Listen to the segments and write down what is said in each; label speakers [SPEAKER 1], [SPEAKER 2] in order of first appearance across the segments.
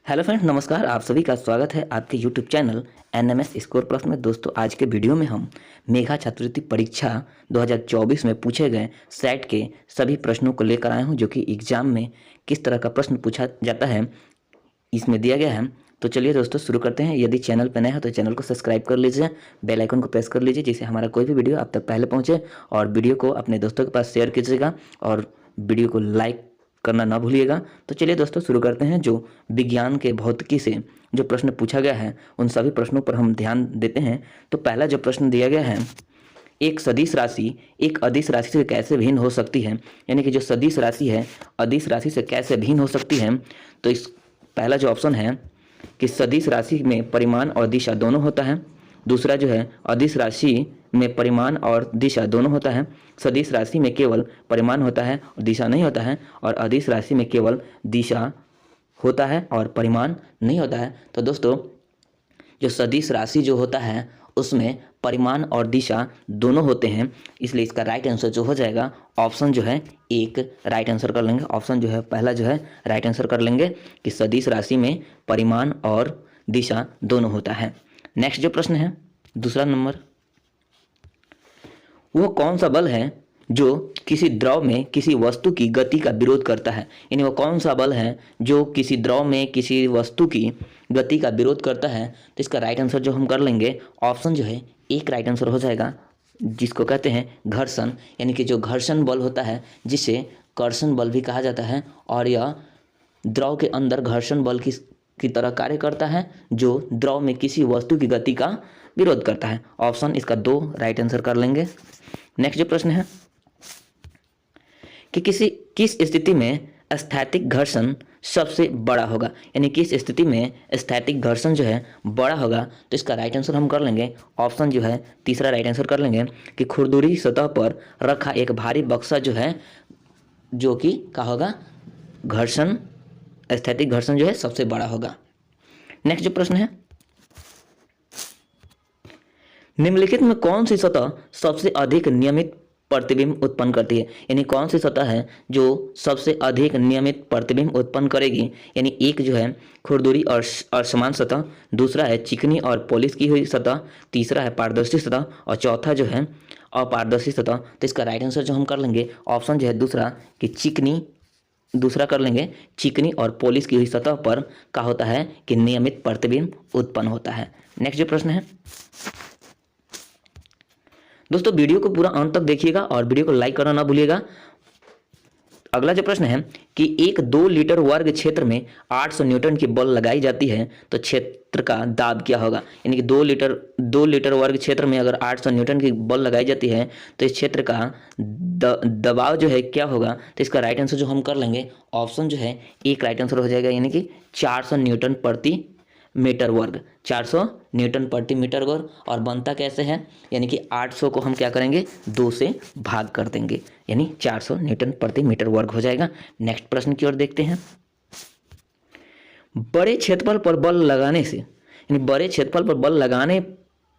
[SPEAKER 1] Hello friends, नमस्कार। आप सभी का स्वागत है आपके YouTube channel NMS score plus में। दोस्तों, आज के वीडियो में हम मेघा छात्रवृत्ति परीक्षा 2024 में पूछे गए सेट के सभी प्रश्नों को लेकर आए हूं, जो कि एग्जाम में किस तरह का प्रश्न पूछा जाता है इसमें दिया गया है। तो चलिए दोस्तों, शुरू करते हैं। यदि चैनल पर नए हो तो चैनल को सब्सक्राइब कर लीजिए, बेल आइकन को प्रेस कर लीजिए, जिससे हमारा कोई भी वीडियो आप तक पहले पहुँचे। और वीडियो को अपने दोस्तों के पास शेयर कीजिएगा और वीडियो को लाइक करना ना भूलिएगा। तो चलिए दोस्तों, शुरू करते हैं। जो विज्ञान के भौतिकी से जो प्रश्न पूछा गया है उन सभी प्रश्नों पर हम ध्यान देते हैं। तो पहला जो प्रश्न दिया गया है, एक सदिश राशि एक अदिश राशि से कैसे भिन्न हो सकती है, यानी कि जो सदिश राशि है अदिश राशि से कैसे भिन्न हो सकती है। तो इस पहला जो ऑप्शन है कि सदिश राशि में परिमाण और दिशा दोनों होता है। दूसरा जो है अदिश राशि में परिमाण और दिशा दोनों होता है। सदिश राशि में केवल परिमाण होता है और दिशा नहीं होता है, और अदिश राशि में केवल दिशा होता है और परिमाण नहीं होता है। तो दोस्तों, जो सदिश राशि जो होता है उसमें परिमाण और दिशा दोनों होते हैं, इसलिए इसका राइट आंसर जो हो जाएगा ऑप्शन जो है एक राइट आंसर कर लेंगे। ऑप्शन जो है पहला जो है राइट आंसर कर लेंगे कि सदिश राशि में परिमाण और दिशा दोनों होता है। नेक्स्ट जो प्रश्न है, दूसरा नंबर, वो कौन सा बल है जो किसी द्रव में किसी वस्तु की गति का विरोध करता है, यानी वो कौन सा बल है जो किसी द्रव में किसी वस्तु की गति का विरोध करता है। तो इसका राइट आंसर जो हम कर लेंगे ऑप्शन जो है एक राइट आंसर हो जाएगा, जिसको कहते हैं घर्षण, यानी कि जो घर्षण बल होता है जिसे कर्षण बल भी कहा जाता है, और यह द्रव के अंदर घर्षण बल की तरह कार्य करता है जो द्रव में किसी वस्तु की गति का विरोध करता है। ऑप्शन इसका 2 राइट आंसर कर लेंगे। नेक्स्ट जो प्रश्न है कि किस स्थिति में स्थैतिक घर्षण सबसे बड़ा होगा, यानी किस स्थिति में स्थैतिक घर्षण जो है बड़ा होगा। तो इसका राइट आंसर हम कर लेंगे ऑप्शन जो है तीसरा राइट आंसर कर लेंगे कि खुरदुरी सतह पर रखा एक भारी बक्सा जो है, जो कि क्या होगा, घर्षण स्थैतिक घर्षण जो है सबसे बड़ा होगा। नेक्स्ट जो प्रश्न है, निम्नलिखित में कौन सी सतह सबसे अधिक नियमित प्रतिबिंब उत्पन्न करती है, यानी कौन सी सतह है जो सबसे अधिक नियमित प्रतिबिंब उत्पन्न करेगी। यानी एक जो है खुरदुरी और समान सतह, दूसरा है चिकनी और पॉलिश की हुई सतह, तीसरा है पारदर्शी सतह, और चौथा जो है अपारदर्शी सतह। तो इसका राइट आंसर जो हम कर लेंगे ऑप्शन जो है दूसरा कि चिकनी, दूसरा कर लेंगे चिकनी और पॉलिश की हुई सतह पर क्या होता है कि नियमित प्रतिबिंब उत्पन्न होता है। नेक्स्ट जो प्रश्न है, दोस्तों वीडियो को पूरा अंत तक देखिएगा और वीडियो को लाइक करना ना भूलिएगा। अगला जो प्रश्न है कि एक 2 लीटर वर्ग क्षेत्र में 800 न्यूटन की बल लगाई जाती है तो क्षेत्र का दाब क्या होगा, यानी कि 2 लीटर वर्ग क्षेत्र में अगर 800 न्यूटन की बल लगाई जाती है तो इस क्षेत्र का दबाव जो है क्या होगा। तो इसका राइट आंसर जो हम कर लेंगे ऑप्शन जो है एक राइट आंसर हो जाएगा, यानी कि 400 न्यूटन प्रति मीटर वर्ग, 400 न्यूटन प्रति मीटर वर्ग। और बनता कैसे है, यानी कि 800 को हम क्या करेंगे 2 से भाग कर देंगे, यानी 400 न्यूटन प्रति मीटर वर्ग हो जाएगा। नेक्स्ट प्रश्न की ओर देखते हैं। बड़े क्षेत्रफल पर बल लगाने से, यानी बड़े क्षेत्रफल पर बल लगाने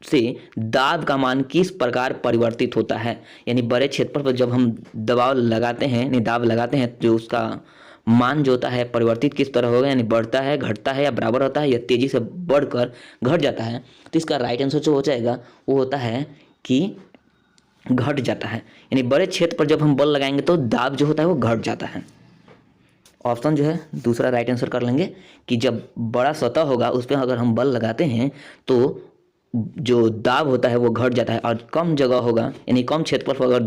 [SPEAKER 1] से दाब का मान किस प्रकार परिवर्तित होता है, यानी बड़े क्षेत्रफल पर जब हम दबाव लगाते हैं यानी दाब लगाते हैं जो उसका मान जो होता है परिवर्तित किस तरह होगा, यानी बढ़ता है, घटता है, या बराबर होता है, या तेजी से बढ़कर घट जाता है। तो इसका राइट आंसर जो हो जाएगा वो होता है कि घट जाता है, यानी बड़े क्षेत्र पर जब हम बल लगाएंगे तो दाब जो होता है वो घट जाता है। ऑप्शन जो है दूसरा राइट आंसर कर लेंगे कि जब बड़ा सतह होगा उस पर अगर हम बल लगाते हैं तो जो दाब होता है वो घट जाता है, और कम जगह होगा यानी कम क्षेत्रफल पर अगर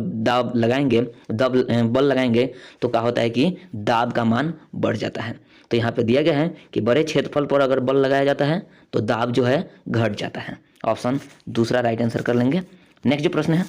[SPEAKER 1] बल लगाएंगे तो क्या होता है कि दाब का मान बढ़ जाता है। तो यहाँ पे दिया गया है कि बड़े क्षेत्रफल पर अगर बल लगाया जाता है तो दाब जो है घट जाता है। ऑप्शन दूसरा राइट आंसर कर लेंगे। नेक्स्ट जो प्रश्न है,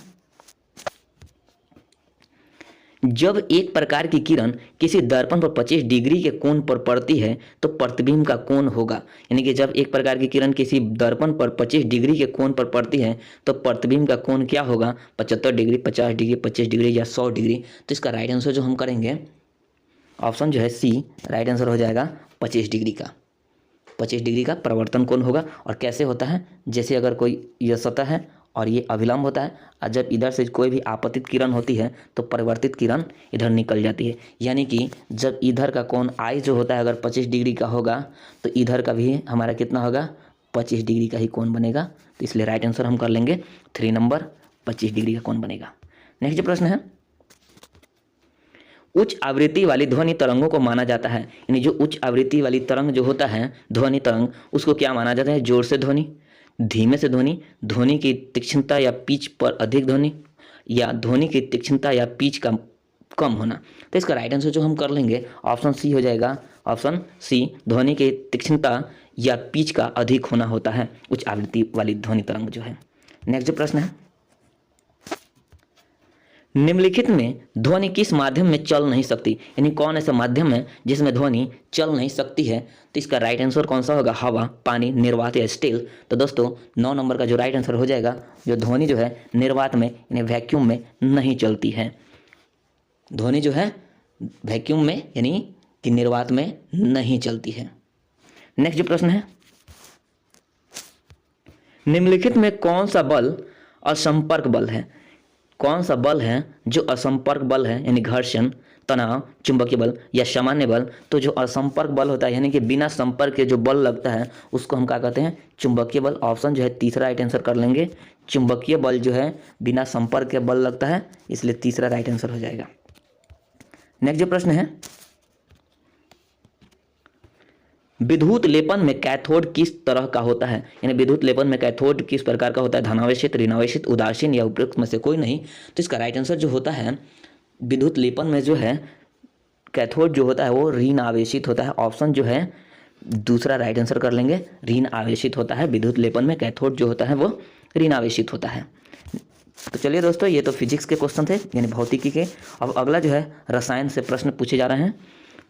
[SPEAKER 1] जब एक प्रकार की किरण किसी दर्पण पर 25 डिग्री के कोण पर पड़ती है तो प्रतिबिंब का कोण होगा, यानी कि जब एक प्रकार की किरण किसी दर्पण पर 25 डिग्री के कोण पर पड़ती है तो प्रतिबिंब का कोण क्या होगा, 75 डिग्री, 50 डिग्री, 25 डिग्री या 100 डिग्री। तो इसका राइट आंसर जो हम करेंगे ऑप्शन जो है सी राइट आंसर हो जाएगा 25 डिग्री का। 25 डिग्री का परिवर्तन कोण होगा। और कैसे होता है, जैसे अगर कोई यह सतह है और ये अभिलंब होता है, और जब इधर से कोई भी आपतित किरण होती है तो परिवर्तित किरण इधर निकल जाती है। यानी कि जब इधर का कोण आई जो होता है अगर 25 डिग्री का होगा तो इधर का भी हमारा कितना होगा, 25 डिग्री का ही कोण बनेगा। तो इसलिए राइट आंसर हम कर लेंगे 3 नंबर, 25 डिग्री का कोण बनेगा। नेक्स्ट जो प्रश्न है, उच्च आवृत्ति वाली ध्वनि तरंगों को माना जाता है, यानी जो उच्च आवृत्ति वाली तरंग जो होता है ध्वनि तरंग, उसको क्या माना जाता है, जोर से ध्वनि, धीमे से ध्वनि, ध्वनि की तीक्ष्णता या पिच पर अधिक ध्वनि, या ध्वनि की तीक्ष्णता या पिच का कम होना। तो इसका राइट आंसर जो हम कर लेंगे ऑप्शन सी हो जाएगा, ऑप्शन सी, ध्वनि की तीक्ष्णता या पिच का अधिक होना होता है उच्च आवृत्ति वाली ध्वनि तरंग जो है। नेक्स्ट जो प्रश्न है, निम्नलिखित में ध्वनि किस माध्यम में चल नहीं सकती, यानी कौन ऐसा माध्यम है जिसमें ध्वनि चल नहीं सकती है। तो इसका राइट आंसर कौन सा होगा, हवा, पानी, निर्वात या स्टील। तो दोस्तों 9 नंबर का जो राइट आंसर हो जाएगा, जो ध्वनि जो है निर्वात में यानी वैक्यूम में नहीं चलती है। ध्वनि जो है वैक्यूम में यानी कि निर्वात में नहीं चलती है। नेक्स्ट जो प्रश्न है, निम्नलिखित में कौन सा बल असंपर्क बल है, कौन सा बल है जो असंपर्क बल है, यानी घर्षण, तनाव, चुंबकीय बल या सामान्य बल। तो जो असंपर्क बल होता है यानी कि बिना संपर्क के जो बल लगता है उसको हम क्या कहते हैं, चुंबकीय बल। ऑप्शन जो है तीसरा राइट आंसर कर लेंगे, चुंबकीय बल जो है बिना संपर्क के बल लगता है, इसलिए तीसरा राइट आंसर हो जाएगा। नेक्स्ट जो प्रश्न है, विद्युत लेपन में कैथोड किस तरह का होता है, यानी विद्युत लेपन में कैथोड किस प्रकार का होता है, धनावेशित, ऋणावेशित, उदासीन या उपयुक्त में से कोई नहीं। तो इसका राइट आंसर जो होता है विद्युत लेपन में जो है कैथोड जो होता है वो ऋण आवेशित होता है। ऑप्शन जो है दूसरा राइट आंसर कर लेंगे, ऋण आवेशित होता है। विद्युत लेपन में कैथोड जो होता है वो ऋण आवेशित होता है। तो चलिए दोस्तों, ये तो फिजिक्स के क्वेश्चन थे यानी भौतिकी के। अब अगला जो है रसायन से प्रश्न पूछे जा रहे हैं।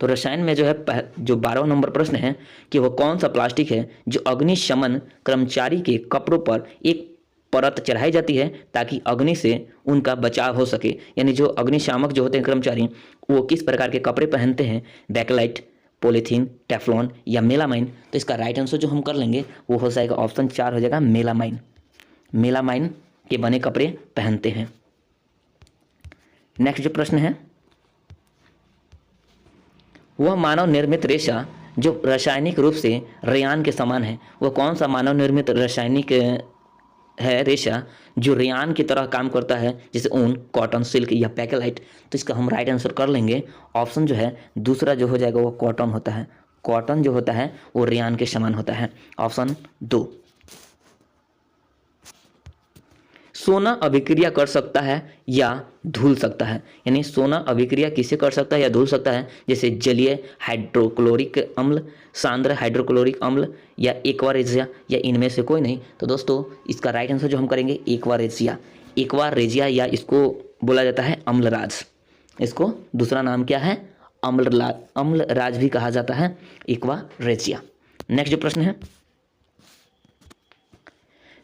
[SPEAKER 1] तो रसायन में जो है जो 12 नंबर प्रश्न है कि वो कौन सा प्लास्टिक है जो अग्निशमन कर्मचारी के कपड़ों पर एक परत चढ़ाई जाती है ताकि अग्नि से उनका बचाव हो सके। यानी जो अग्निशामक जो होते हैं कर्मचारी वो किस प्रकार के कपड़े पहनते हैं, बैकलाइट, पॉलीथीन, टेफ्लॉन या मेलामाइन। तो इसका राइट आंसर जो हम कर लेंगे वो हो जाएगा ऑप्शन 4 हो जाएगा, मेलामाइन। मेलामाइन के बने कपड़े पहनते हैं। नेक्स्ट जो प्रश्न है, वह मानव निर्मित रेशा जो रासायनिक रूप से रेयान के समान है, वह कौन सा मानव निर्मित रासायनिक है रेशा जो रेयान की तरह काम करता है, जैसे ऊन, कॉटन, सिल्क या पैकेलाइट। तो इसका हम राइट आंसर कर लेंगे ऑप्शन जो है दूसरा जो हो जाएगा वो कॉटन होता है। कॉटन जो होता है वो रेयान के समान होता है, ऑप्शन 2। सोना अभिक्रिया कर सकता है या धुल सकता है, यानी सोना अभिक्रिया किसे कर सकता है या धुल सकता है, जैसे जलीय हाइड्रोक्लोरिक अम्ल, सांद्र हाइड्रोक्लोरिक अम्ल या एक्वारेजिया या इनमें से कोई नहीं। तो दोस्तों इसका राइट आंसर जो हम करेंगे एक्वारेजिया। एक्वारेजिया या इसको बोला जाता है अम्लराज, इसको दूसरा नाम क्या है, अम्लराज भी कहा जाता है, एक्वारेजिया। नेक्स्ट जो प्रश्न है,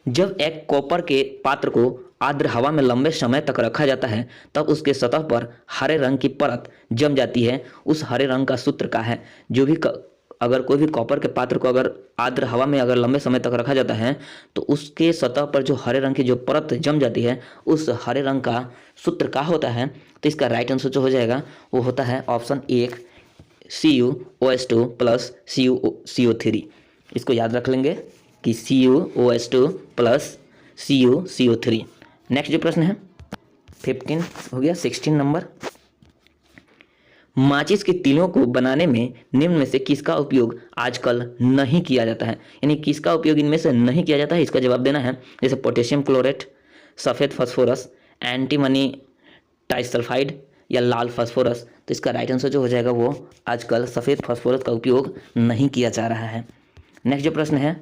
[SPEAKER 1] जब एक कॉपर के पात्र को आर्द्र हवा में लंबे समय तक रखा जाता है तब उसके सतह पर हरे रंग की परत जम जाती है, उस हरे रंग का सूत्र क्या है। जो भी अगर कोई भी कॉपर के पात्र को अगर आर्द्र हवा में अगर लंबे समय तक रखा जाता है तो उसके सतह पर जो हरे रंग की जो परत जम जाती है उस हरे रंग का सूत्र क्या होता है। तो इसका राइट आंसर जो हो जाएगा वो होता है ऑप्शन 1, CuOH2 प्लस CuCO3। इसको याद रख लेंगे कि CuOH2 प्लस CuCO3। नेक्स्ट जो प्रश्न है 15 हो गया। 16 नंबर, माचिस की तीलियों को बनाने में निम्न में से किसका उपयोग आजकल नहीं किया जाता है, यानी किसका उपयोग इनमें से नहीं किया जाता है, इसका जवाब देना है। जैसे पोटेशियम क्लोरेट, सफ़ेद फास्फोरस, एंटीमनी टाइसल्फाइड या लाल फास्फोरस। तो इसका राइट आंसर जो हो जाएगा वो आजकल सफ़ेद फास्फोरस का उपयोग नहीं किया जा रहा है। नेक्स्ट जो प्रश्न है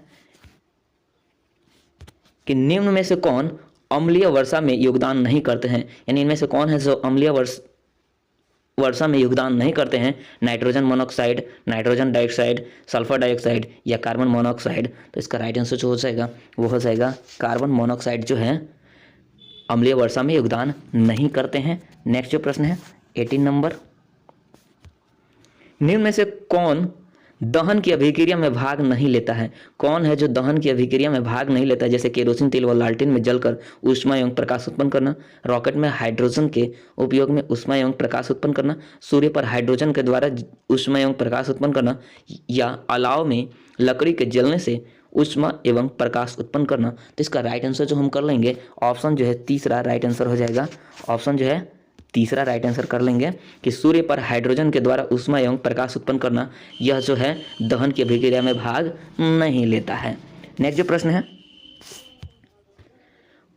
[SPEAKER 1] कि निम्न में से कौन अम्लीय वर्षा में योगदान नहीं करते हैं, यानी इनमें से कौन है जो अम्लीय वर्षा में योगदान नहीं करते हैं। Nitrogen monoxide, nitrogen dioxide, sulphur dioxide या कार्बन मोनोऑक्साइड। तो इसका राइट आंसर जो हो जाएगा वो हो जाएगा कार्बन मोनोऑक्साइड जो है अम्लीय वर्षा में योगदान नहीं करते हैं। नेक्स्ट जो प्रश्न है 18 नंबर, निम्न में से कौन दहन की अभिक्रिया में भाग नहीं लेता है। कौन है जो दहन की अभिक्रिया में भाग नहीं लेता है? जैसे केरोसिन तेल व लालटेन में जलकर ऊष्मा एवं प्रकाश उत्पन्न करना, रॉकेट में हाइड्रोजन के उपयोग में ऊष्मा एवं प्रकाश उत्पन्न करना, सूर्य पर हाइड्रोजन के द्वारा ऊष्मा एवं प्रकाश उत्पन्न करना, या अलाव में लकड़ी के जलने से ऊष्मा एवं प्रकाश उत्पन्न करना। तो इसका राइट आंसर जो हम कर लेंगे ऑप्शन जो है तीसरा राइट आंसर हो जाएगा। ऑप्शन जो है तीसरा राइट आंसर कर लेंगे कि सूर्य पर हाइड्रोजन के द्वारा ऊष्मा एवं प्रकाश उत्पन्न करना, यह जो है दहन की अभिक्रिया में भाग नहीं लेता है। नेक्स्ट जो प्रश्न है,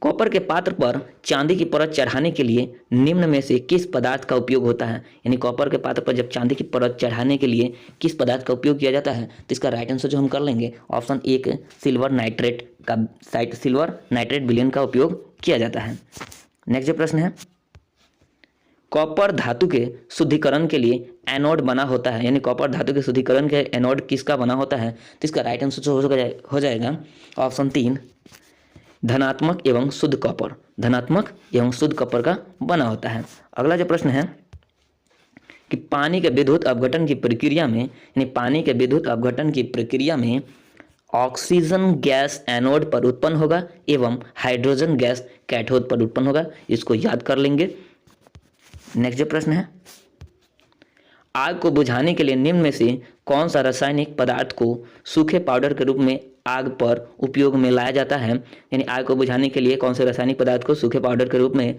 [SPEAKER 1] कॉपर के पात्र पर चांदी की परत चढ़ाने के लिए निम्न में से किस पदार्थ का उपयोग होता है? यानी कॉपर के पात्र पर जब चांदी की परत चढ़ाने के लिए किस पदार्थ का उपयोग किया जाता है? तो इसका राइट आंसर जो हम कर लेंगे ऑप्शन एक सिल्वर नाइट्रेट का, सिल्वर नाइट्रेट विलयन का उपयोग किया जाता है। नेक्स्ट जो प्रश्न है, कॉपर धातु के शुद्धिकरण के लिए एनोड बना होता है, यानी कॉपर धातु के शुद्धिकरण के एनोड किसका बना होता है? तो इसका राइट आंसर जो हो जाएगा ऑप्शन तीन धनात्मक एवं शुद्ध कॉपर, धनात्मक एवं शुद्ध कॉपर का बना होता है। अगला जो प्रश्न है कि पानी के विद्युत अपघटन की प्रक्रिया में, यानी पानी के विद्युत अपघटन की प्रक्रिया में ऑक्सीजन गैस एनोड पर उत्पन्न होगा एवं हाइड्रोजन गैस कैथोड पर उत्पन्न होगा। इसको याद कर लेंगे। नेक्स्ट जो प्रश्न है, आग को बुझाने के लिए निम्न में से कौन सा रासायनिक पदार्थ को सूखे पाउडर के रूप में आग पर उपयोग में लाया जाता है? यानी आग को बुझाने के लिए कौन से रासायनिक पदार्थ को सूखे पाउडर के रूप में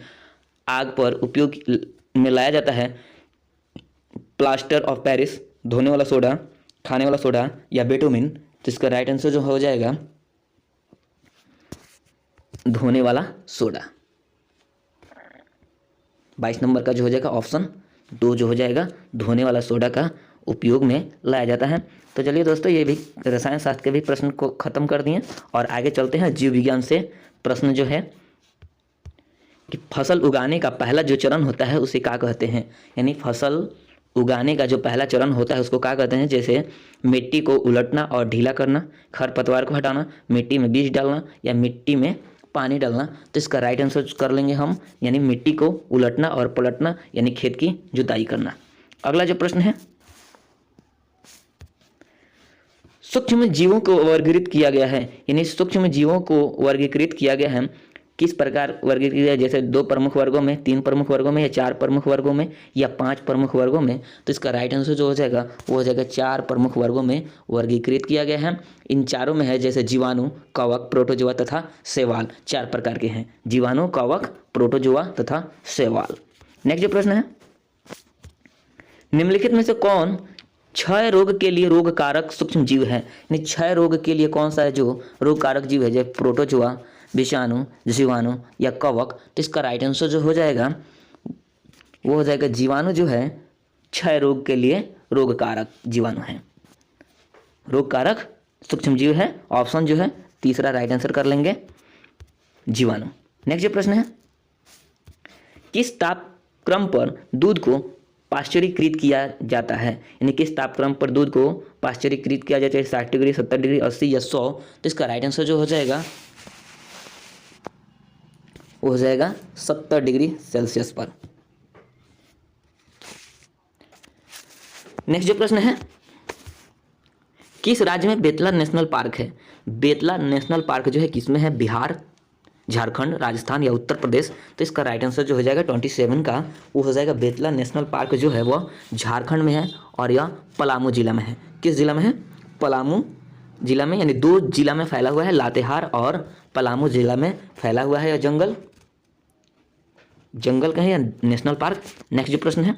[SPEAKER 1] आग पर उपयोग में लाया जाता है? प्लास्टर ऑफ पेरिस, धोने वाला सोडा, खाने वाला सोडा या बिटुमिन। तो इसका राइट आंसर जो हो जाएगा धोने वाला सोडा। 22 नंबर का जो हो जाएगा ऑप्शन दो जो हो जाएगा, धोने वाला सोडा का उपयोग में लाया जाता है। तो चलिए दोस्तों, ये भी रसायन शास्त्र के भी प्रश्न को खत्म कर दिए और आगे चलते हैं जीव विज्ञान से। प्रश्न जो है कि फसल उगाने का पहला जो चरण होता है उसे क्या कहते हैं? यानी फसल उगाने का जो पहला चरण होता है उसको क्या कहते हैं? जैसे मिट्टी को उलटना और ढीला करना, खरपतवार को हटाना, मिट्टी में बीज डालना या मिट्टी में पानी डालना। तो इसका राइट आंसर कर लेंगे हम, यानी मिट्टी को उलटना और पलटना, यानी खेत की जुताई करना। अगला जो प्रश्न है, सूक्ष्म जीवों को वर्गीकृत किया गया है, यानी सूक्ष्म जीवों को वर्गीकृत किया गया है किस प्रकार वर्गीकृत किया? जैसे 2 प्रमुख वर्गों में, 3 प्रमुख वर्गों में या 4 प्रमुख वर्गों में या 5 प्रमुख वर्गों में। तो इसका राइट आंसर जो हो जाएगा वो हो जाएगा 4 प्रमुख वर्गों में वर्गीकृत किया गया है। इन चारों में है जैसे जीवाणु, कवक, प्रोटोजोआ तथा शैवाल। 4 प्रकार के हैं, जीवाणु, कवक, प्रोटोजोआ तथा शैवाल। नेक्स्ट जो प्रश्न है, निम्नलिखित में से कौन क्षय रोग के लिए रोग कारक सूक्ष्म जीव है? यानी क्षय रोग के लिए कौन सा है जो रोग कारक जीव है? जैसे प्रोटोजोआ, विषाणु, जीवाणु या कवक। तो इसका राइट आंसर जो हो जाएगा वो हो जाएगा जीवाणु जो है क्षय रोग के लिए रोग कारक जीवाणु है, रोग कारक सूक्ष्म जीव है। ऑप्शन जो है तीसरा राइट आंसर कर लेंगे जीवाणु। नेक्स्ट जो प्रश्न है, किस तापक्रम पर दूध को पाश्चरीकृत किया जाता है? यानी किस तापक्रम पर दूध को पाश्चरीकृत किया जाता है? 60 डिग्री, 70 डिग्री, 80 या 100। तो इसका राइट आंसर जो हो जाएगा वो हो जाएगा 70 डिग्री सेल्सियस पर। नेक्स्ट जो प्रश्न है, किस राज्य में बेतला नेशनल पार्क है? बेतला नेशनल पार्क जो है किसमें है? बिहार, झारखंड, राजस्थान या उत्तर प्रदेश। तो इसका राइट आंसर जो हो जाएगा 27 का वो हो जाएगा बेतला नेशनल पार्क जो है वह झारखंड में है और यह पलामू जिला में है। किस जिला में है? पलामू जिला में, यानी 2 जिला में फैला हुआ है, लातेहार और पलामू जिला में फैला हुआ है यह जंगल का है या नेशनल पार्क। नेक्स्ट जो प्रश्न है,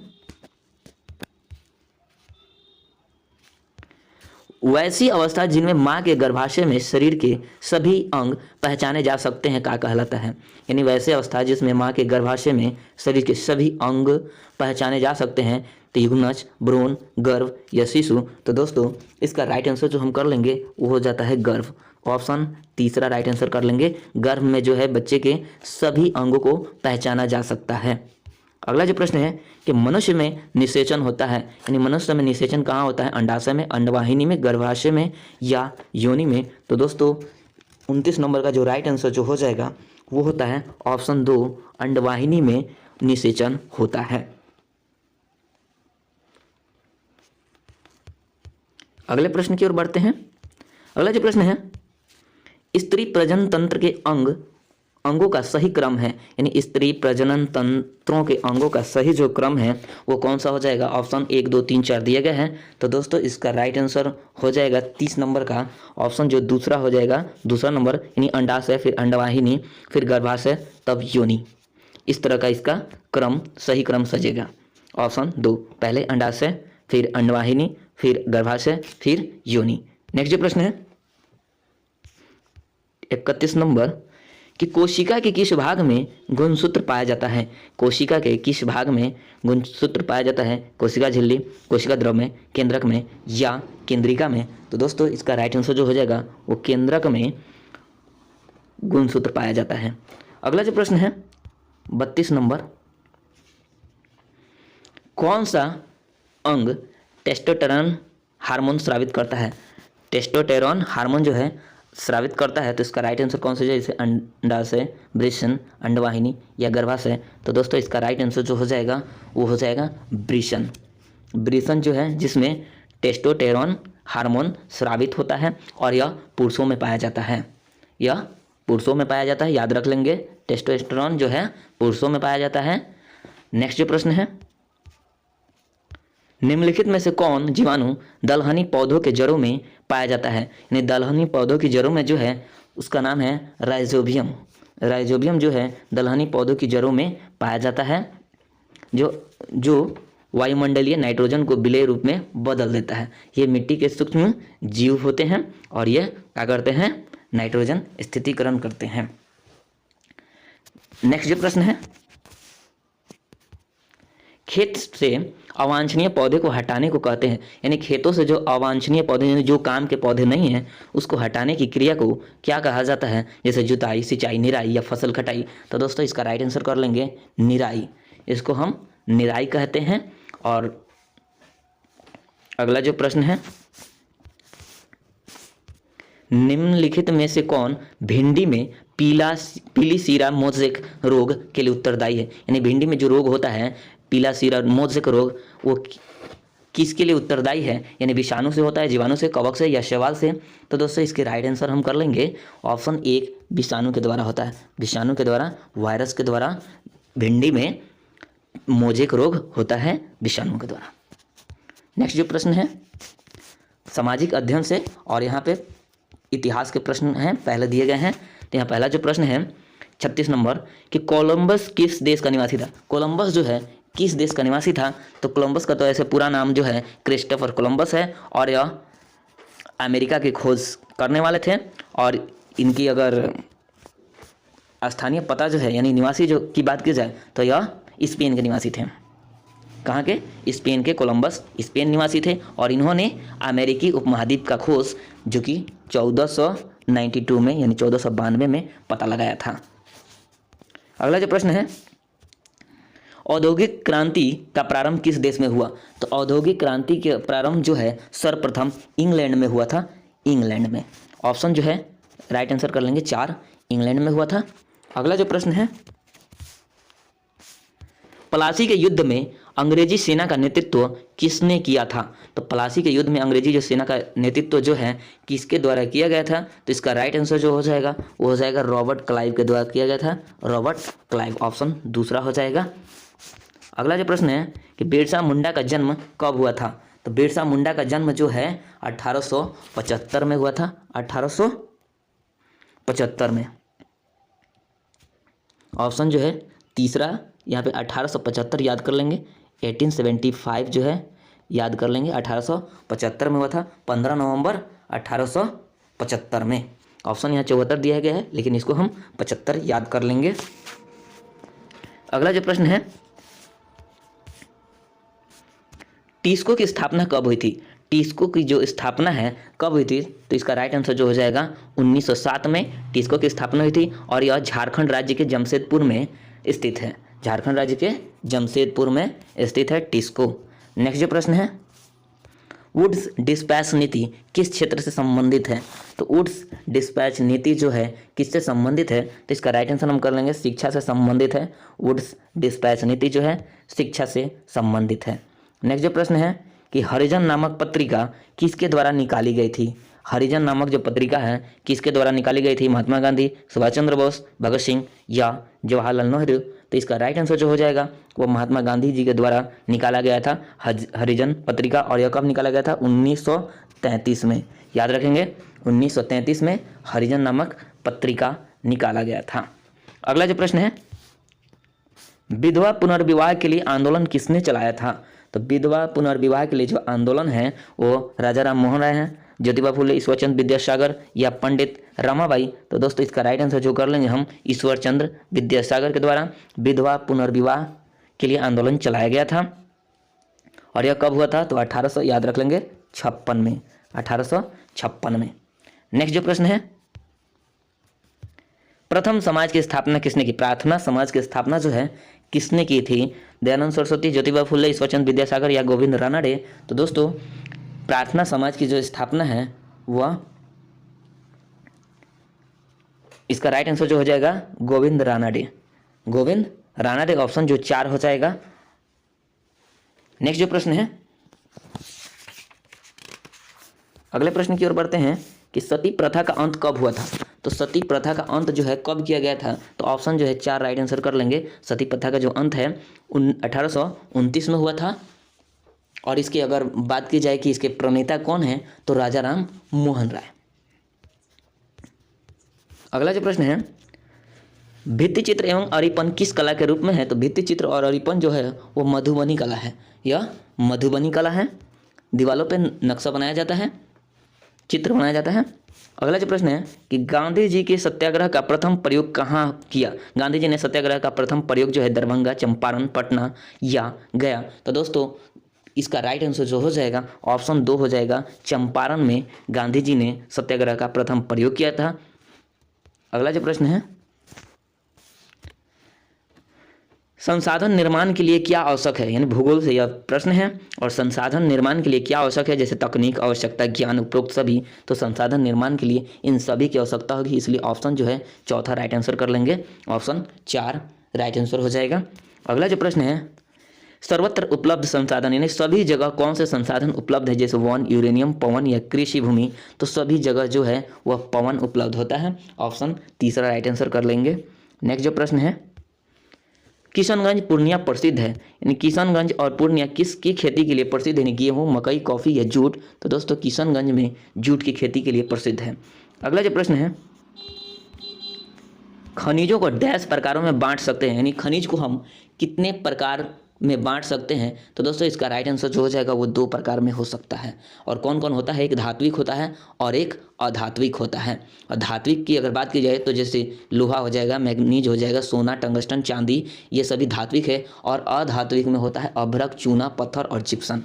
[SPEAKER 1] वैसी अवस्था जिनमें मां के गर्भाशय में शरीर के सभी अंग पहचाने जा सकते हैं क्या कहलाता है? यानी वैसी अवस्था जिसमें मां के गर्भाशय में शरीर के सभी अंग पहचाने जा सकते हैं, तो युग्मज, भ्रूण, गर्भ या शिशु। तो दोस्तों इसका राइट आंसर जो हम कर लेंगे वो हो जाता है गर्भ। ऑप्शन तीसरा राइट आंसर कर लेंगे, गर्भ में जो है बच्चे के सभी अंगों को पहचाना जा सकता है। अगला जो प्रश्न है कि मनुष्य में निषेचन होता है, यानी मनुष्य में निषेचन कहाँ होता है? अंडाशय में, अंडवाहिनी में, गर्भाशय में या योनि में। तो दोस्तों 29 नंबर का जो राइट आंसर जो हो जाएगा वो होता है ऑप्शन 2, अंडवाहिनी में निषेचन होता है। अगले प्रश्न की ओर बढ़ते हैं। अगला जो प्रश्न है, स्त्री प्रजनन तंत्र के अंगों का सही क्रम है, यानी स्त्री प्रजनन तंत्रों के अंगों का सही जो क्रम है वो कौन सा हो जाएगा। ऑप्शन 1 2 3 4 दिए गए हैं। तो दोस्तों इसका राइट आंसर हो जाएगा 30 नंबर का ऑप्शन जो दूसरा हो जाएगा, दूसरा नंबर, यानी अंडाशय, फिर अंडवाहिनी, फिर गर्भाशय, तब योनि। इस तरह का इसका क्रम, सही क्रम सजेगा। ऑप्शन 2, पहले अंडाशय, फिर अंडवाहिनी, फिर गर्भाशय, फिर योनि। नेक्स्ट जो प्रश्न है 31 नंबर, कि कोशिका के किस भाग में गुणसूत्र पाया जाता है। कोशिका के किस भाग में गुणसूत्र पाया जाता है। कोशिका झिल्ली, कोशिका द्रव में, केंद्रक में या केंद्रिका में। तो दोस्तों इसका राइट आंसर जो हो जाएगा वो केंद्रक में गुणसूत्र पाया जाता है। अगला जो प्रश्न है 32 नंबर, कौन सा अंग टेस्टोस्टेरोन हार्मोन स्रावित करता है। टेस्टोस्टेरोन हार्मोन जो है स्रावित करता है। तो इसका राइट आंसर कौन सा है, जैसे अंडाशय, वृषण, अंडवाहिनी या गर्भाशय। तो दोस्तों इसका राइट आंसर जो हो जाएगा वो हो जाएगा वृषण। वृषण जो है जिसमें टेस्टोस्टेरोन हार्मोन स्रावित होता है और यह पुरुषों में पाया जाता है। यह पुरुषों में पाया जाता है, याद रख लेंगे, टेस्टोस्टेरोन जो है पुरुषों में पाया जाता है। नेक्स्ट जो प्रश्न है, निम्नलिखित में से कौन जीवाणु दलहनी पौधों के जड़ों में पाया जाता है। यानी दलहनी पौधों की जड़ों में जो है उसका नाम है राइजोबियम। राइजोबियम जो है दलहनी पौधों की जड़ों में पाया जाता है, जो वायुमंडलीय नाइट्रोजन को विलेय रूप में बदल देता है। ये मिट्टी के सूक्ष्म जीव होते हैं और ये क्या करते हैं, नाइट्रोजन स्थितीकरण करते हैं। नेक्स्ट जो प्रश्न है, खेत से अवांछनीय पौधे को हटाने को कहते हैं। यानी खेतों से जो अवांछनीय पौधे, यानी जो काम के पौधे नहीं हैं, उसको हटाने की क्रिया को क्या कहा जाता है, जैसे जुताई, सिंचाई, निराई या फसल कटाई। तो दोस्तों इसका राइट आंसर कर लेंगे निराई। इसको हम निराई कहते हैं। और अगला जो प्रश्न है, निम्नलिखित में से कौन भिंडी में पीली सीरा मोज़ेक रोग के लिए उत्तरदायी है। यानी भिंडी में जो रोग होता है पीला सीरा मोज़ेक रोग, वो किसके लिए उत्तरदायी है। यानी विषाणु से होता है, जीवाणु से, कवक से या शैवाल से। तो दोस्तों इसके राइट आंसर हम कर लेंगे ऑप्शन 1, विषाणु के द्वारा होता है। विषाणु के द्वारा, वायरस के द्वारा भिंडी में मोज़ेक रोग होता है, विषाणु के द्वारा। नेक्स्ट जो प्रश्न है सामाजिक अध्ययन से, और यहाँ पे इतिहास के प्रश्न हैं, पहले दिए गए हैं। तो यहाँ पहला जो प्रश्न है 36 नंबर, कि कोलंबस किस देश का निवासी था। कोलंबस जो है किस देश का निवासी था। तो कोलंबस का तो ऐसे पूरा नाम जो है क्रिस्टोफर कोलंबस है और यह अमेरिका की खोज करने वाले थे। और इनकी अगर स्थानीय पता जो है, यानी निवासी जो की बात की जाए, तो यह स्पेन के निवासी थे। कहाँ के, स्पेन के। कोलंबस स्पेन निवासी थे और इन्होंने अमेरिकी उपमहाद्वीप का खोज जो कि 1492 में, यानी 1492 में पता लगाया था। अगला जो प्रश्न है, औद्योगिक क्रांति का प्रारंभ किस देश में हुआ। तो औद्योगिक क्रांति के प्रारंभ जो है सर्वप्रथम इंग्लैंड में हुआ था। इंग्लैंड में। ऑप्शन जो है राइट आंसर कर लेंगे 4, इंग्लैंड में हुआ था। अगला जो प्रश्न है, प्लासी के युद्ध में अंग्रेजी सेना का नेतृत्व किसने किया था। तो प्लासी के युद्ध में अंग्रेजी जो सेना का नेतृत्व जो है किसके द्वारा किया गया था। तो इसका राइट आंसर जो हो जाएगा वो हो जाएगा रॉबर्ट क्लाइव के द्वारा किया गया था। रॉबर्ट क्लाइव, ऑप्शन दूसरा हो जाएगा। अगला जो प्रश्न है कि बिरसा मुंडा का जन्म कब हुआ था। तो बिरसा मुंडा का जन्म जो है 1875 में हुआ था। 1875 में। ऑप्शन जो है तीसरा, यहाँ पे 1875 याद कर लेंगे। 1875 जो है याद कर लेंगे, 1875 में हुआ था, 15 नवंबर 1875 में। ऑप्शन यहाँ 74 दिया गया है, लेकिन इसको हम 75 याद कर लेंगे। अगला जो प्रश्न है, टिस्को की स्थापना कब हुई थी। टिस्को की जो स्थापना है कब हुई थी। तो इसका राइट आंसर जो हो जाएगा 1907 में टिस्को की स्थापना हुई थी और यह झारखंड राज्य के जमशेदपुर में स्थित है। झारखंड राज्य के जमशेदपुर में स्थित है टिस्को। नेक्स्ट जो प्रश्न है, वुड्स डिस्पैच नीति किस क्षेत्र से संबंधित है। तो वुड्स डिस्पैच नीति जो है किससे संबंधित है। तो इसका राइट आंसर हम कर लेंगे शिक्षा से संबंधित है। वुड्स डिस्पैच नीति जो है शिक्षा से संबंधित है। नेक्स्ट जो प्रश्न है कि हरिजन नामक पत्रिका किसके द्वारा निकाली गई थी। हरिजन नामक जो पत्रिका है किसके द्वारा निकाली गई थी, महात्मा गांधी, सुभाष चंद्र बोस, भगत सिंह या जवाहरलाल नेहरू। तो इसका राइट आंसर जो हो जाएगा वो महात्मा गांधी जी के द्वारा निकाला गया था हरिजन पत्रिका। और यह कब निकाला गया था, 1933 में। याद रखेंगे 1933 में हरिजन नामक पत्रिका निकाला गया था। अगला जो प्रश्न है, विधवा पुनर्विवाह के लिए आंदोलन किसने चलाया था। तो विधवा पुनर्विवाह के लिए जो आंदोलन है वो राजा राम मोहन राय हैं, ज्योतिबा फुले, ईश्वरचंद्र विद्यासागर या पंडित रमाबाई। तो दोस्तों इसका राइट आंसर जो कर लेंगे हम, ईश्वरचंद्र विद्यासागर के द्वारा विधवा पुनर्विवाह के लिए आंदोलन चलाया गया था। और यह कब हुआ था, तो 1800 याद रख लेंगे 56 में, 1856 में। नेक्स्ट जो प्रश्न है, प्रथम समाज की स्थापना किसने की। प्रार्थना समाज की स्थापना जो है किसने की थी, दयानंद सरस्वती, ज्योतिबा फुले, ईश्वरचंद्र विद्यासागर या गोविंद रानडे। तो दोस्तों प्रार्थना समाज की जो स्थापना है वह, इसका राइट आंसर जो हो जाएगा गोविंद रानडे। गोविंद रानडे का ऑप्शन जो 4 हो जाएगा। नेक्स्ट जो प्रश्न है, अगले प्रश्न की ओर बढ़ते हैं कि सती प्रथा का अंत कब हुआ था। तो सती प्रथा का अंत जो है कब किया गया था, तो ऑप्शन जो है 4 राइट आंसर कर लेंगे। सती प्रथा का जो अंत है 1829 में हुआ था। और इसकी अगर बात की जाए कि इसके प्रणेता कौन है, तो राजा राम मोहन राय। अगला जो प्रश्न है, भित्ति चित्र एवं अरिपन किस कला के रूप में है। तो भित्ति चित्र और अरिपन जो है वो मधुबनी कला है, यह मधुबनी कला है। दीवालों पे नक्शा बनाया जाता है, चित्र बनाया जाता है। अगला जो प्रश्न है कि गांधी जी के सत्याग्रह का प्रथम प्रयोग कहाँ किया। गांधी जी ने सत्याग्रह का प्रथम प्रयोग जो है दरभंगा, चंपारण, पटना या गया। तो दोस्तों इसका राइट आंसर जो हो जाएगा ऑप्शन 2 हो जाएगा, चंपारण में गांधी जी ने सत्याग्रह का प्रथम प्रयोग किया था। अगला जो प्रश्न है, संसाधन निर्माण के लिए क्या आवश्यक है, यानी भूगोल से यह प्रश्न है। और संसाधन निर्माण के लिए क्या आवश्यक है, जैसे तकनीक, आवश्यकता, ज्ञान, उपरोक्त सभी। तो संसाधन निर्माण के लिए इन सभी की आवश्यकता होगी, इसलिए ऑप्शन जो है चौथा राइट आंसर कर लेंगे, ऑप्शन 4 राइट आंसर हो जाएगा। अगला जो प्रश्न है, सर्वत्र उपलब्ध संसाधन, यानी सभी जगह कौन से संसाधन उपलब्ध है, जैसे वन, यूरेनियम, पवन या कृषि भूमि। तो सभी जगह जो है वह पवन उपलब्ध होता है, ऑप्शन 3 राइट आंसर कर लेंगे। नेक्स्ट जो प्रश्न है, किशनगंज पूर्णिया प्रसिद्ध है, यानी किशनगंज और पूर्णिया किसकी खेती के लिए प्रसिद्ध है, गेहूँ, मकई, कॉफी या जूट। तो दोस्तों किशनगंज में जूट की खेती के लिए प्रसिद्ध है। अगला जो प्रश्न है, खनिजों को डैश प्रकारों में बांट सकते हैं, यानी खनिज को हम कितने प्रकार में बांट सकते हैं। तो दोस्तों इसका राइट आंसर जो हो जाएगा वो 2 प्रकार में हो सकता है। और कौन कौन होता है, एक धात्विक होता है और एक अधात्विक होता है। और धात्विक की अगर बात की जाए तो जैसे लोहा हो जाएगा, मैग्नीज हो जाएगा, सोना, टंगस्टन, चांदी, ये सभी धात्विक है। और अधात्विक में होता है अभ्रक, चूना, पत्थर और जिप्सम।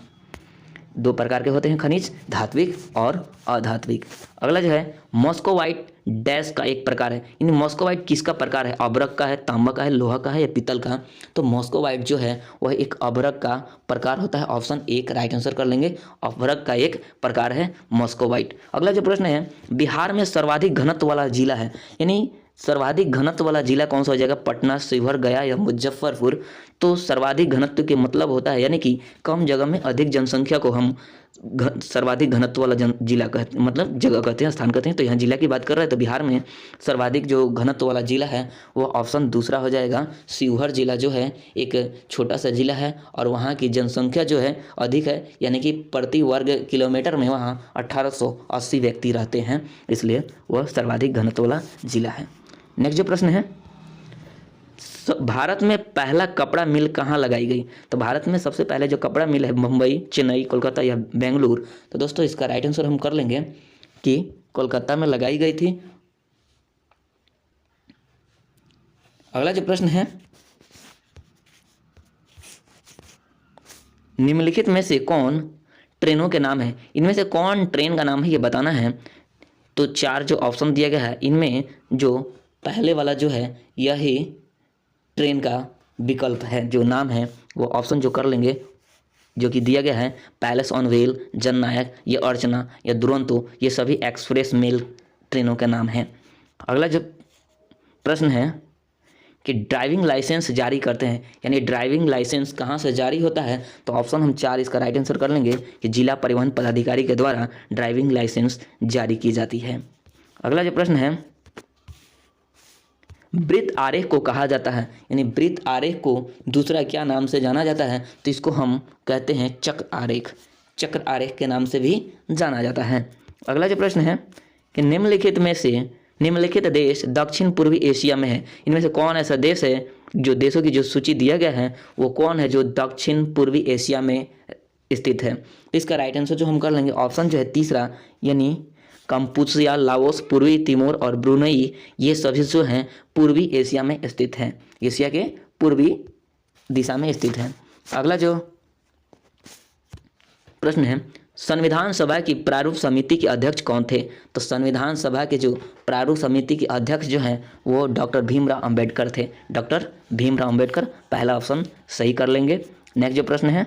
[SPEAKER 1] 2 प्रकार के होते हैं खनिज, धात्विक और अधात्विक। अगला जो है, मॉस्कोवाइट डैश का एक प्रकार है, इन मॉस्कोवाइट किसका प्रकार है, अभ्रक का है, तांबा का है, लोहा का है या पीतल का। तो मॉस्कोवाइट जो है वह एक अभ्रक का प्रकार होता है, ऑप्शन 1 राइट आंसर कर लेंगे, अभ्रक का एक प्रकार है मॉस्कोवाइट। अगला जो प्रश्न है, बिहार में सर्वाधिक घनत्व वाला जिला है, यानी सर्वाधिक घनत्व वाला जिला कौन सा हो जाएगा, पटना, शिवहर, गया या मुजफ्फरपुर। तो सर्वाधिक घनत्व के मतलब होता है यानी कि कम जगह में अधिक जनसंख्या को हम सर्वाधिक घनत्व वाला जिला कहते, मतलब जगह कहते हैं, स्थान कहते हैं। तो यहाँ जिला की बात कर रहे हैं, तो बिहार में सर्वाधिक जो घनत्व वाला जिला है वो ऑप्शन 2 हो जाएगा। शिवहर जिला जो है एक छोटा सा जिला है और वहाँ की जनसंख्या जो है अधिक है, यानी कि प्रति वर्ग किलोमीटर में वहाँ 1880 व्यक्ति रहते हैं, इसलिए वह सर्वाधिक घनत्व वाला जिला है। नेक्स्ट जो प्रश्न है, भारत में पहला कपड़ा मिल कहाँ लगाई गई। तो भारत में सबसे पहले जो कपड़ा मिल है मुंबई, चेन्नई, कोलकाता या बेंगलुरु। तो दोस्तों इसका राइट आंसर हम कर लेंगे कि कोलकाता में लगाई गई थी। अगला जो प्रश्न है, निम्नलिखित में से कौन ट्रेनों के नाम है, इनमें से कौन ट्रेन का नाम है ये बताना है। तो 4 जो ऑप्शन दिया गया है इनमें जो पहले वाला जो है यही ट्रेन का विकल्प है, जो नाम है वो ऑप्शन जो कर लेंगे जो कि दिया गया है, पैलेस ऑन व्हील, जननायक, ये अर्चना या दुरंतो, ये सभी एक्सप्रेस मेल ट्रेनों के नाम हैं। अगला जो प्रश्न है कि ड्राइविंग लाइसेंस जारी करते हैं, यानी ड्राइविंग लाइसेंस कहाँ से जारी होता है? तो ऑप्शन हम 4 इसका राइट आंसर कर लेंगे कि जिला परिवहन पदाधिकारी के द्वारा ड्राइविंग लाइसेंस जारी की जाती है। अगला जो प्रश्न है, वृत्त आरेख को कहा जाता है, यानी वृत्त आरेख को दूसरा क्या नाम से जाना जाता है? तो इसको हम कहते हैं चक्र आरेख, चक्र आरेख के नाम से भी जाना जाता है। अगला जो प्रश्न है कि निम्नलिखित देश दक्षिण पूर्वी एशिया में है, इनमें से कौन ऐसा देश है, जो देशों की जो सूची दिया गया है वो कौन है जो दक्षिण पूर्वी एशिया में स्थित है? तो इसका राइट आंसर जो हम कर लेंगे ऑप्शन जो है तीसरा, यानी कंपुचिया, लाओस, पूर्वी तिमोर और ब्रुनई, ये सभी जो हैं पूर्वी एशिया में स्थित हैं, एशिया के पूर्वी दिशा में स्थित हैं। अगला जो प्रश्न है, संविधान सभा की प्रारूप समिति के अध्यक्ष कौन थे? तो संविधान सभा के जो प्रारूप समिति के अध्यक्ष जो हैं वो डॉक्टर भीमराव अंबेडकर थे, डॉक्टर भीमराव अंबेडकर, पहला ऑप्शन सही कर लेंगे। नेक्स्ट जो प्रश्न है,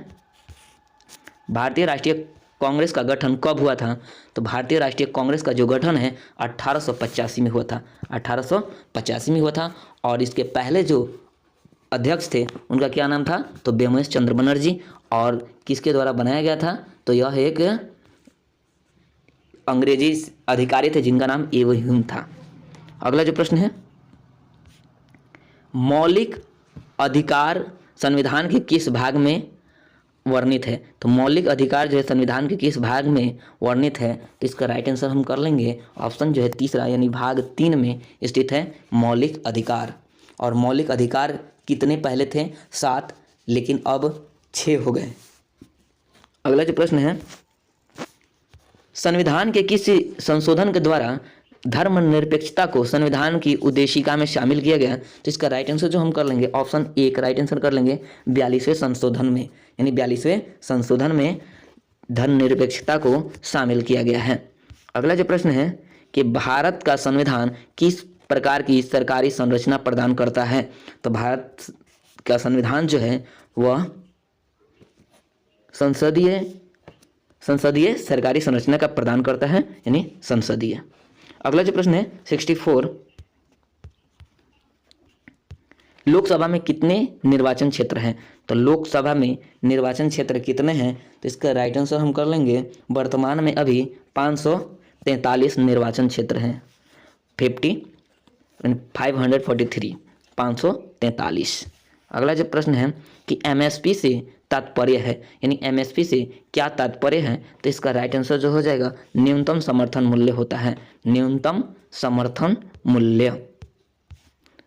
[SPEAKER 1] भारतीय राष्ट्रीय कांग्रेस का गठन कब हुआ था? तो भारतीय राष्ट्रीय कांग्रेस का जो गठन है 1885 में हुआ था, 1885 में हुआ था। और इसके पहले जो अध्यक्ष थे उनका क्या नाम था? तो बेमोस चंद्र बनर्जी। और किसके द्वारा बनाया गया था? तो यह एक अंग्रेजी अधिकारी थे जिनका नाम एवो ह्यूम था। अगला जो प्रश्न है, मौलिक अधिकार संविधान के किस भाग में वर्णित है? तो मौलिक अधिकार जो है संविधान के किस भाग में वर्णित है? तो इसका राइट आंसर हम कर लेंगे ऑप्शन जो है तीसरा, यानी भाग 3 में स्थित है मौलिक अधिकार। और मौलिक अधिकार कितने पहले थे? 7, लेकिन अब 6 हो गए। अगला जो प्रश्न है, संविधान के किस संशोधन के द्वारा धर्मनिरपेक्षता को संविधान की उद्देशिका में शामिल किया गया? तो इसका राइट आंसर जो हम कर लेंगे ऑप्शन 1 राइट आंसर कर लेंगे 42वें संशोधन में, यानी 42वें संशोधन में धर्मनिरपेक्षता को शामिल किया गया है। अगला जो प्रश्न है कि भारत का संविधान किस प्रकार की सरकारी संरचना प्रदान करता है? तो भारत का संविधान जो है वह संसदीय सरकारी संरचना का प्रदान करता है, यानी संसदीय। अगला जो प्रश्न है 64, लोकसभा में कितने निर्वाचन क्षेत्र हैं? तो लोकसभा में निर्वाचन क्षेत्र कितने हैं? तो इसका राइट आंसर हम कर लेंगे वर्तमान में अभी 543 निर्वाचन क्षेत्र हैं, 543 543। अगला जो प्रश्न है कि एमएसपी से तात्पर्य है, यानी एमएसपी से क्या तात्पर्य है? तो इसका राइट आंसर जो हो जाएगा न्यूनतम समर्थन मूल्य होता है, न्यूनतम समर्थन मूल्य।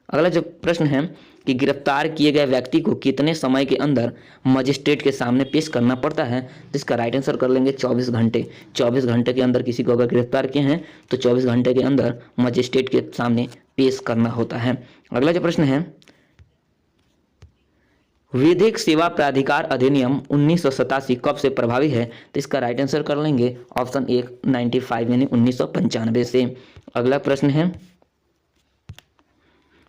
[SPEAKER 1] अगला जो प्रश्न है कि गिरफ्तार किए गए व्यक्ति को कितने समय के अंदर मजिस्ट्रेट के सामने पेश करना पड़ता है? तो इसका राइट आंसर कर लेंगे 24 घंटे। 24 घंटे के अंदर किसी को अगर गिरफ्तार किए हैं तो 24 घंटे के अंदर मजिस्ट्रेट के सामने पेश करना होता है। अगला जो प्रश्न है, विधिक सेवा प्राधिकार अधिनियम 1987 कब से प्रभावी है? तो इसका राइट आंसर कर लेंगे ऑप्शन 1 95 यानी 1995 से। अगला प्रश्न है,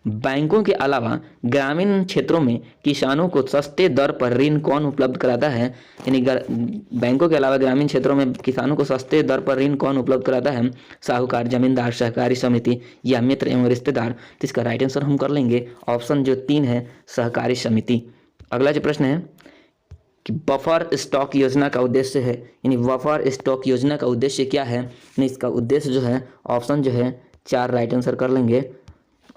[SPEAKER 1] बैंकों के अलावा ग्रामीण क्षेत्रों में किसानों को सस्ते दर पर ऋण कौन उपलब्ध कराता है? यानी बैंकों के अलावा ग्रामीण क्षेत्रों में किसानों को सस्ते दर पर ऋण कौन उपलब्ध कराता है? साहूकार, जमींदार, सहकारी समिति या मित्र एवं रिश्तेदार। तो इसका राइट आंसर हम कर लेंगे ऑप्शन जो 3 है सहकारी समिति। अगला जो प्रश्न है कि बफर स्टॉक योजना का उद्देश्य है, यानी बफर स्टॉक योजना का उद्देश्य क्या है? नहीं, इसका उद्देश्य जो है ऑप्शन जो है 4 राइट आंसर कर लेंगे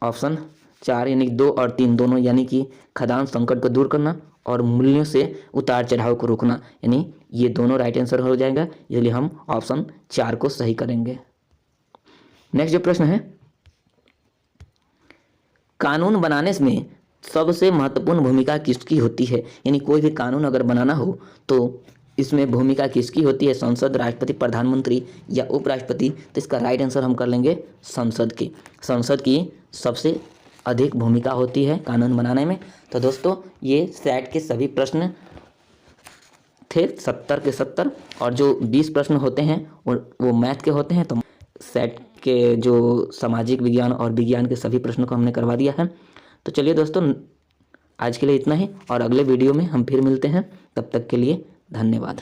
[SPEAKER 1] ऑप्शन 4 यानी 2 और 3 दोनों, यानी कि खाद्यान्न संकट को दूर करना और मूल्यों से उतार चढ़ाव को रोकना, यानी ये दोनों राइट आंसर हो जाएगा, इसलिए हम ऑप्शन 4 को सही करेंगे। नेक्स्ट जो प्रश्न है, कानून बनाने में सबसे महत्वपूर्ण भूमिका किसकी होती है? यानी कोई भी कानून अगर बनाना हो तो इसमें भूमिका किसकी होती है? संसद, राष्ट्रपति, प्रधानमंत्री या उपराष्ट्रपति? तो इसका राइट आंसर हम कर लेंगे संसद की। संसद की सबसे अधिक भूमिका होती है कानून बनाने में। तो दोस्तों ये सेट के सभी प्रश्न थे 70 के 70, और जो 20 प्रश्न होते हैं वो मैथ के होते हैं। तो सेट के जो सामाजिक विज्ञान और विज्ञान के सभी प्रश्नों को हमने करवा दिया है। तो चलिए दोस्तों आज के लिए इतना ही, और अगले वीडियो में हम फिर मिलते हैं। तब तक के लिए धन्यवाद।